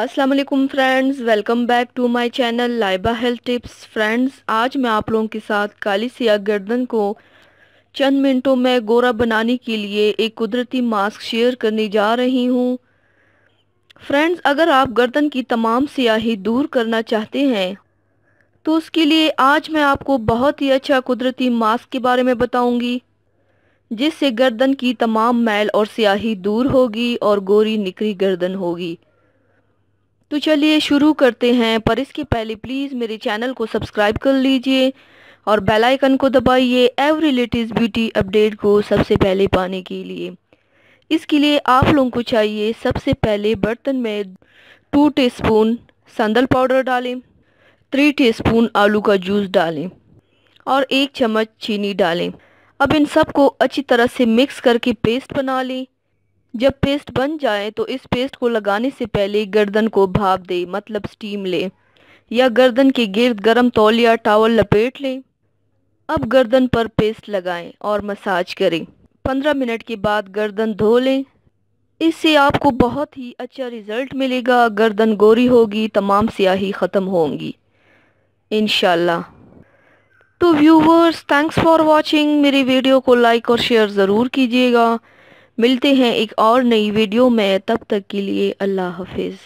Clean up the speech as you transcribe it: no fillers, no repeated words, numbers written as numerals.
अस्सलाम वालेकुम friends, welcome back to my channel Laiba health tips. Friends, आज मैं आप लोगों के साथ काली सियाह गर्दन को चंद मिनटों में गोरा बनाने के लिए एक कुदरती मास्क शेयर करने जा रही हूँ। फ्रेंड्स, अगर आप गर्दन की तमाम सियाही दूर करना चाहते हैं तो उसके लिए आज मैं आपको बहुत ही अच्छा कुदरती मास्क के बारे में बताऊंगी, जिससे गर्दन की तमाम मैल और सियाही दूर होगी और गोरी निकरी गर्दन होगी। तो चलिए शुरू करते हैं, पर इसके पहले प्लीज़ मेरे चैनल को सब्सक्राइब कर लीजिए और बेल आइकन को दबाइए एवरी लेटेस्ट ब्यूटी अपडेट को सबसे पहले पाने के लिए। इसके लिए आप लोगों को चाहिए, सबसे पहले बर्तन में 2 टीस्पून संदल पाउडर डालें, 3 टीस्पून आलू का जूस डालें और 1 चम्मच चीनी डालें। अब इन सब को अच्छी तरह से मिक्स करके पेस्ट बना लें। जब पेस्ट बन जाए तो इस पेस्ट को लगाने से पहले गर्दन को भाप दें, मतलब स्टीम लें, या गर्दन के गिर्द गर्म तौलिया टॉवल लपेट लें। अब गर्दन पर पेस्ट लगाएं और मसाज करें। 15 मिनट के बाद गर्दन धो लें। इससे आपको बहुत ही अच्छा रिजल्ट मिलेगा, गर्दन गोरी होगी, तमाम स्याही ख़त्म होंगी इंशाल्लाह। तो व्यूवर्स, थैंक्स फॉर वॉचिंग। मेरी वीडियो को लाइक और शेयर ज़रूर कीजिएगा। मिलते हैं एक और नई वीडियो में, तब तक के लिए अल्लाह हाफिज़।